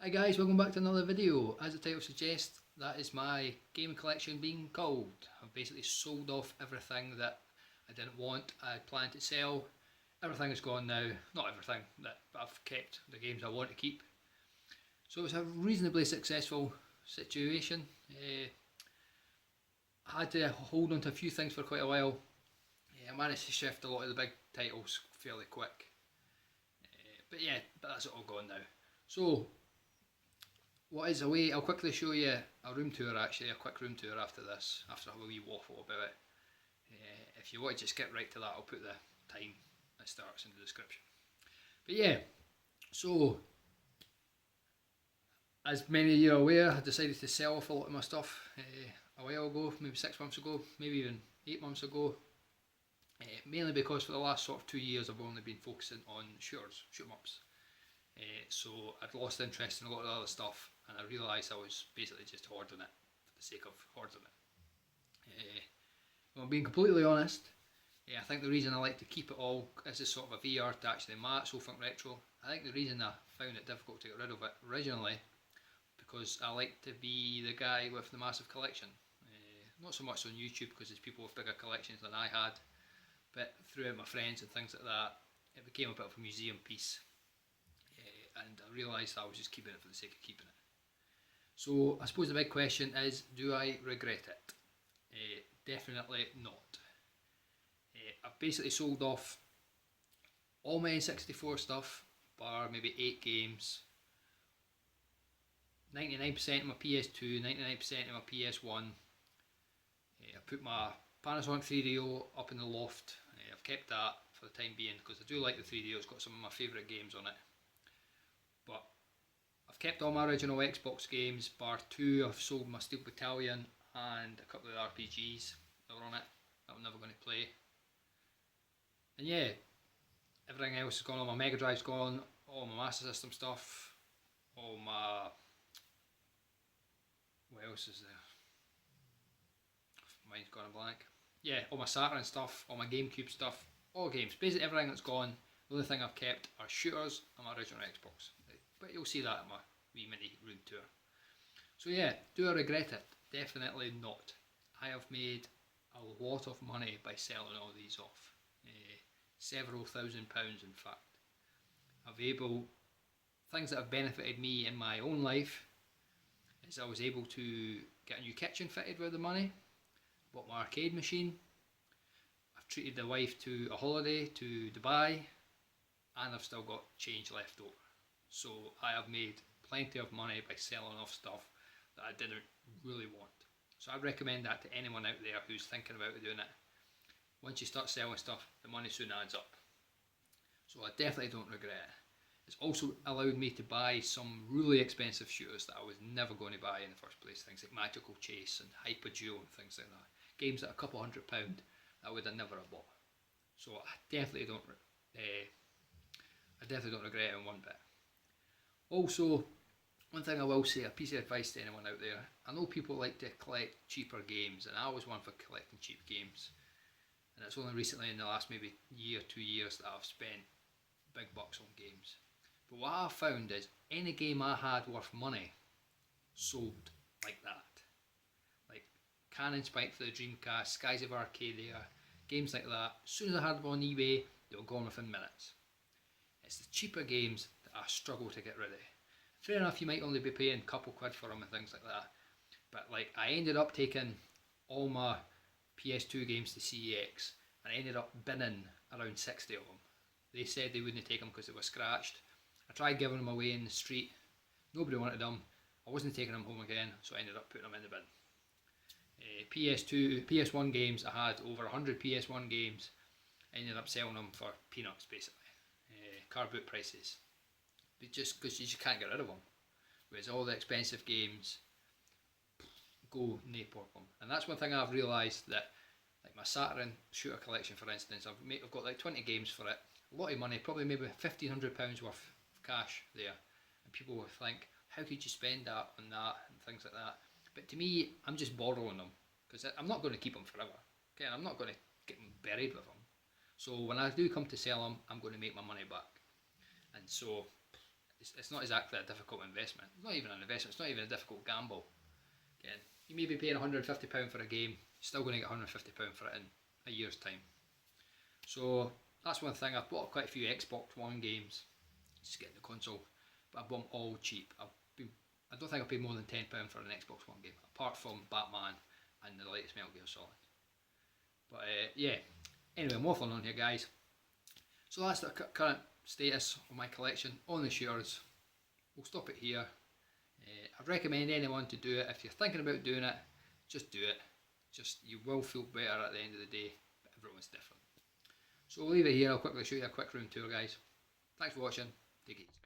Hi guys, welcome back to another video. As the title suggests, that is my game collection being culled. I've basically sold off everything that I didn't want, I planned to sell. Everything is gone now. Not everything, but I've kept the games I want to keep. So it's a reasonably successful situation. I had to hold on to a few things for quite a while. I managed to shift a lot of the big titles fairly quick. But that's all gone now. So what is away? I'll quickly show you a room tour, actually, a quick room tour after this, after a wee waffle about it. If you want to just get right to that, I'll put the time it starts in the description. But yeah, so as many of you are aware, I decided to sell off a lot of my stuff a while ago, maybe 6 months ago, maybe even 8 months ago. Mainly because for the last sort of 2 years I've only been focusing on shooters, shoot 'em ups. So I'd lost interest in a lot of the other stuff, and I realised I was basically just hoarding it for the sake of hoarding it. Well, I'm being completely honest. I think the reason I like to keep it all is as sort of a VR to actually match Soulfunk Retro. I think the reason I found it difficult to get rid of it originally because I like to be the guy with the massive collection. Not so much on YouTube because there's people with bigger collections than I had, but throughout my friends and things like that, it became a bit of a museum piece. And I realised I was just keeping it for the sake of keeping it. So I suppose the big question is, do I regret it? Definitely not. I've basically sold off all my N64 stuff, bar maybe 8 games, 99% of my PS2, 99% of my PS1. I put my Panasonic 3DO up in the loft. I've kept that for the time being because I do like the 3DO, it's got some of my favourite games on it. But I've kept all my original Xbox games, bar 2. I've sold my Steel Battalion and a couple of the RPGs that were on it that I'm never going to play. And yeah, everything else is gone. All my Mega Drive's gone, all my Master System stuff, all my... what else is there? Mine's gone a blank. Yeah, all my Saturn stuff, all my GameCube stuff, all games. Basically everything that's gone. The only thing I've kept are shooters and my original Xbox. But you'll see that in my wee mini room tour. So yeah, do I regret it? Definitely not. I have made a lot of money by selling all these off. Several £1,000s in fact. Things that have benefited me in my own life is I was able to get a new kitchen fitted with the money, bought my arcade machine, I've treated the wife to a holiday to Dubai, and I've still got change left over. So I have made plenty of money by selling off stuff that I didn't really want. So I'd recommend that to anyone out there who's thinking about doing it. Once you start selling stuff, the money soon adds up. So I definitely don't regret it. It's also allowed me to buy some really expensive shooters that I was never going to buy in the first place. Things like Magical Chase and Hyper-Duo and things like that. Games at a couple £100 I would have never have bought. So I definitely don't regret it in one bit. Also, one thing I will say, a piece of advice to anyone out there, I know people like to collect cheaper games, and I was one for collecting cheap games. And it's only recently in the last maybe year, 2 years that I've spent big bucks on games. But what I've found is any game I had worth money sold like that. Like Cannon Spike for the Dreamcast, Skies of Arcadia, games like that. As soon as I had them on eBay, they were gone within minutes. It's the cheaper games that I struggle to get rid of. Fair enough, you might only be paying a couple quid for them and things like that. But like I ended up taking all my PS2 games to CEX, and I ended up binning around 60 of them. They said they wouldn't take them because they were scratched. I tried giving them away in the street. Nobody wanted them. I wasn't taking them home again, so I ended up putting them in the bin. PS2, PS1 games, I had over 100 PS1 games. I ended up selling them for peanuts basically. Car boot prices. But just because you just can't get rid of them. Whereas all the expensive games go napalm them. And that's one thing I've realised, that like my Saturn shooter collection for instance, I've got like 20 games for it. A lot of money, probably maybe £1,500 worth of cash there. And people will think, how could you spend that on that and things like that. But to me, I'm just borrowing them because I'm not going to keep them forever. Okay, and I'm not going to get them buried with them. So when I do come to sell them, I'm going to make my money back. And so it's not exactly a difficult investment. It's not even an investment. It's not even a difficult gamble. Again, you may be paying £150 for a game. You're still going to get £150 for it in a year's time. So that's one thing. I've bought quite a few Xbox One games, just getting the console, but I bought them all cheap. I don't think I paid more than £10 for an Xbox One game, apart from Batman and the latest Metal Gear Solid. But yeah, anyway, I'm waffling on here, guys. So that's the current status of my collection on the shooters. We'll stop it here. I'd recommend anyone to do it. If you're thinking about doing it, just do it. You will feel better at the end of the day, but everyone's different. So we'll leave it here. I'll quickly show you a quick room tour, guys. Thanks for watching. Take it easy.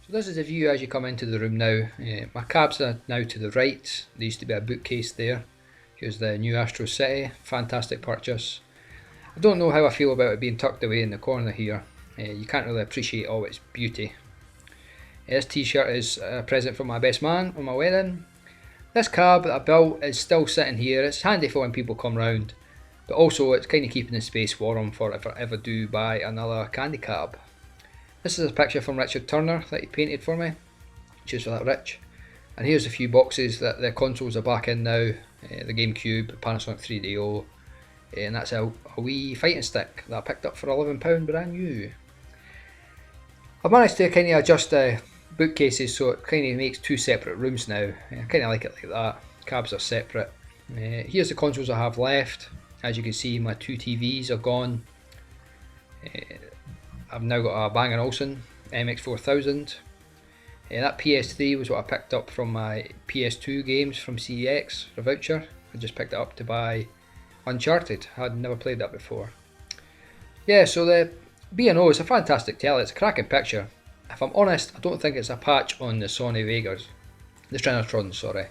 So this is the view as you come into the room now. My cabs are now to the right. There used to be a bookcase there. Here's the new Astro City. Fantastic purchase. I don't know how I feel about it being tucked away in the corner here. You can't really appreciate all its beauty. This t-shirt is a present from my best man on my wedding. This cab that I built is still sitting here. It's handy for when people come round, but also it's kind of keeping the space warm for if I ever do buy another candy cab. This is a picture from Richard Turner that he painted for me. Cheers for that, Rich. And here's a few boxes that the consoles are back in now. The GameCube, Panasonic 3DO, and that's a wee fighting stick that I picked up for £11 brand new. I've managed to kind of adjust the bookcases so it kind of makes two separate rooms now. I kind of like it like that. Cabs are separate. Here's the consoles I have left. As you can see, my two TVs are gone. I've now got a Bang & Olufsen MX4000. That PS3 was what I picked up from my PS2 games from CEX for a voucher. I just picked it up to buy Uncharted. I had never played that before. Yeah, so the B&O is a fantastic telly. It's a cracking picture. If I'm honest, I don't think it's a patch on the Sony Vegas. The Trinitron, sorry.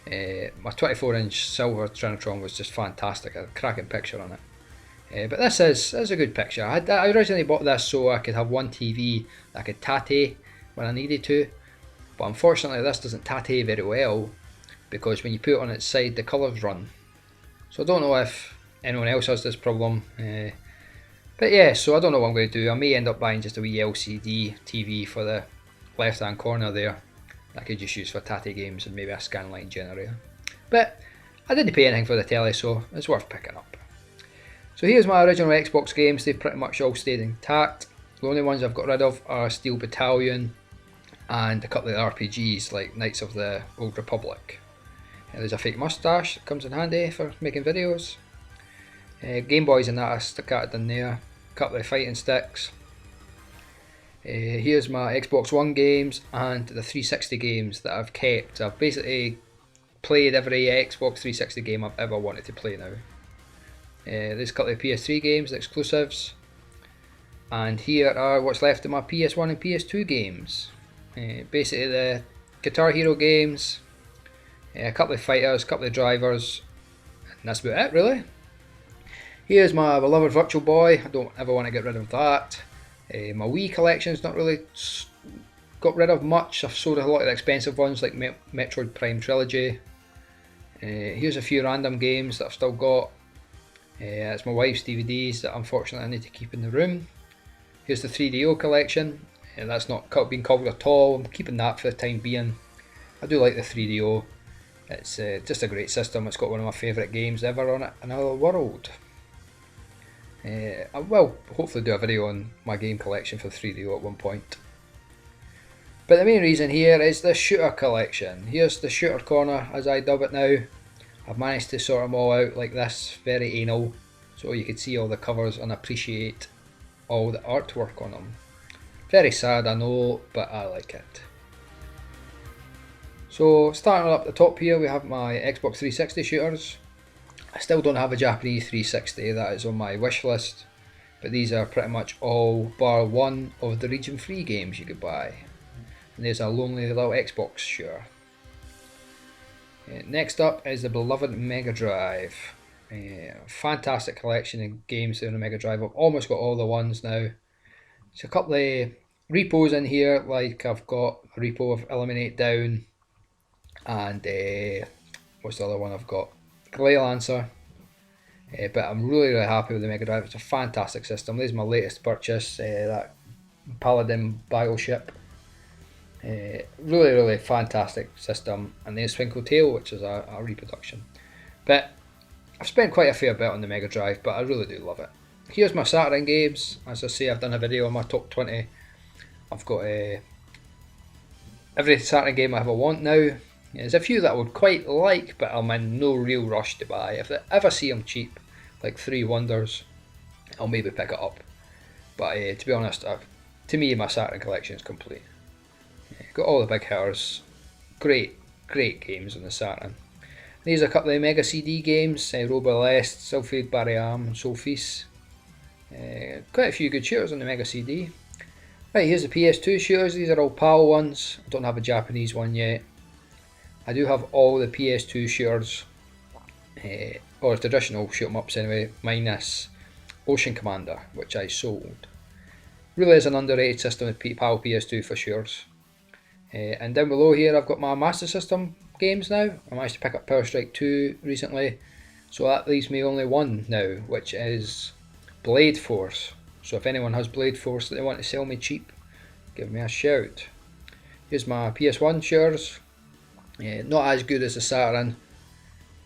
My 24-inch silver Trinitron was just fantastic. A cracking picture on it. But this is a good picture. I originally bought this so I could have one TV that I could tate when I needed to, but unfortunately this doesn't tate very well because when you put it on its side the colours run. So I don't know if anyone else has this problem, but yeah, so I don't know what I'm going to do. I may end up buying just a wee LCD TV for the left hand corner there that I could just use for tate games and maybe a scanline generator. But I didn't pay anything for the telly, so it's worth picking up. So here's my original Xbox games. They've pretty much all stayed intact. The only ones I've got rid of are Steel Battalion and a couple of RPGs like Knights of the Old Republic. There's a fake moustache that comes in handy for making videos. Game Boys and that I stuck at in there. A couple of fighting sticks. Here's my Xbox One games and the 360 games that I've kept. I've basically played every Xbox 360 game I've ever wanted to play now. There's a couple of PS3 games, the exclusives. And here are what's left of my PS1 and PS2 games. Basically the Guitar Hero games, a couple of fighters, a couple of drivers, and that's about it really. Here's my beloved Virtual Boy. I don't ever want to get rid of that. My Wii collection's not really got rid of much. I've sold a lot of the expensive ones like Metroid Prime Trilogy. Here's a few random games that I've still got. It's my wife's DVDs that unfortunately I need to keep in the room. Here's the 3DO collection. That's not being covered at all. I'm keeping that for the time being. I do like the 3DO. It's just a great system. It's got one of my favourite games ever on it, Another World. I will hopefully do a video on my game collection for 3DO at one point. But the main reason here is the shooter collection. Here's the shooter corner as I dub it now. I've managed to sort them all out like this, very anal, so you can see all the covers and appreciate all the artwork on them. Very sad, I know, but I like it. So starting up the top here we have my Xbox 360 shooters. I still don't have a Japanese 360, that is on my wish list, but these are pretty much all bar one of the region free games you could buy. And there's a lonely little Xbox shooter. Next up is the beloved Mega Drive. Fantastic collection of games there on the Mega Drive. I've almost got all the ones now. There's a couple of repos in here, like I've got a repo of Eliminate Down and what's the other one I've got? Glale Answer. But I'm really happy with the Mega Drive. It's a fantastic system. This is my latest purchase, that Paladin battleship. Really fantastic system. And then Twinkle Tail, which is a reproduction. But I've spent quite a fair bit on the Mega Drive, but I really do love it. Here's my Saturn games. As I say, I've done a video on my top 20. I've got every Saturn game I ever want now. There's a few that I would quite like, but I'm in no real rush to buy. If I ever see them cheap, like 3 Wonders, I'll maybe pick it up. But to be honest, to me my Saturn collection is complete. Got all the big hitters, great games on the Saturn. These are a couple of Mega CD games, Robolest, Sylphied Barry Arm and Solfis. Quite a few good shooters on the Mega CD. Right, here's the PS2 shooters. These are all PAL ones. I don't have a Japanese one yet. I do have all the PS2 shooters, or traditional shoot 'em ups anyway, minus Ocean Commander, which I sold. Really is an underrated system with PAL PS2 for shooters. And down below here I've got my Master System games now. I managed to pick up Power Strike 2 recently, so that leaves me only one now, which is Blade Force. So if anyone has Blade Force that they want to sell me cheap, give me a shout. Here's my PS1 shooters. Not as good as the Saturn,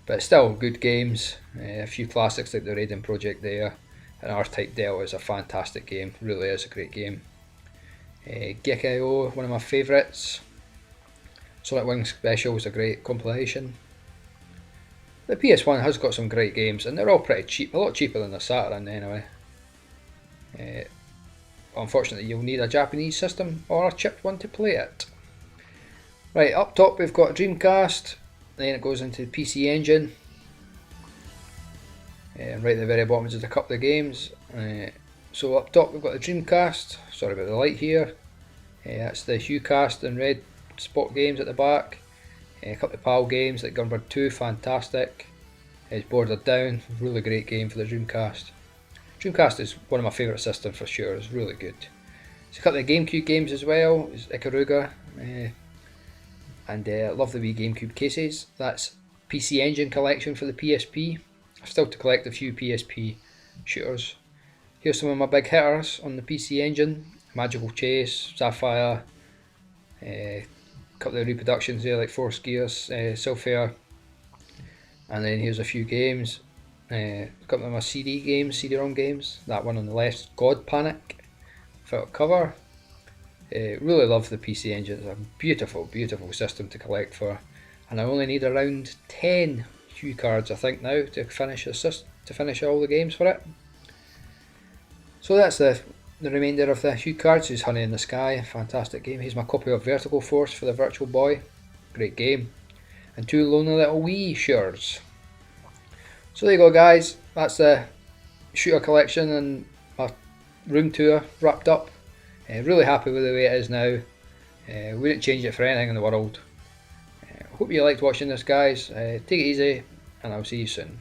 but still good games. A few classics like the Raiden Project there, and R-Type Delta is a fantastic game, really is a great game. Geek.io, one of my favourites. Sonic Wings Special is a great compilation. The PS1 has got some great games, and they're all pretty cheap, a lot cheaper than the Saturn anyway. Unfortunately, you'll need a Japanese system or a chipped one to play it. Right, up top we've got Dreamcast, then it goes into the PC Engine. And right at the very bottom is just a couple of games. So up top we've got the Dreamcast, sorry about the light here. That's the HuCast and Red Spot games at the back. A couple of PAL games like Gunbird 2, fantastic. It's Bordered Down, really great game for the Dreamcast. Dreamcast is one of my favourite systems for sure, it's really good. There's a couple of GameCube games as well, it's Ikaruga. And I love the Wii GameCube cases. That's PC Engine collection for the PSP. I've still to collect a few PSP shooters. Here's some of my big hitters on the PC Engine. Magical Chase, Sapphire, a couple of reproductions there like Force Gears, Silphair. And then here's a few games. A couple of my CD-ROM games. That one on the left, God Panic, felt cover. Really love the PC Engine. It's a beautiful system to collect for, and I only need around 10 HuCards I think now to finish all the games for it. So that's the remainder of the HuCards. Is Honey in the Sky, fantastic game. Here's my copy of Vertical Force for the Virtual Boy, great game, and 2 Lonely Little Wii shooters. So there you go guys, that's the shooter collection and my room tour wrapped up. Really happy with the way it is now. Wouldn't change it for anything in the world. Hope you liked watching this guys. Take it easy and I'll see you soon.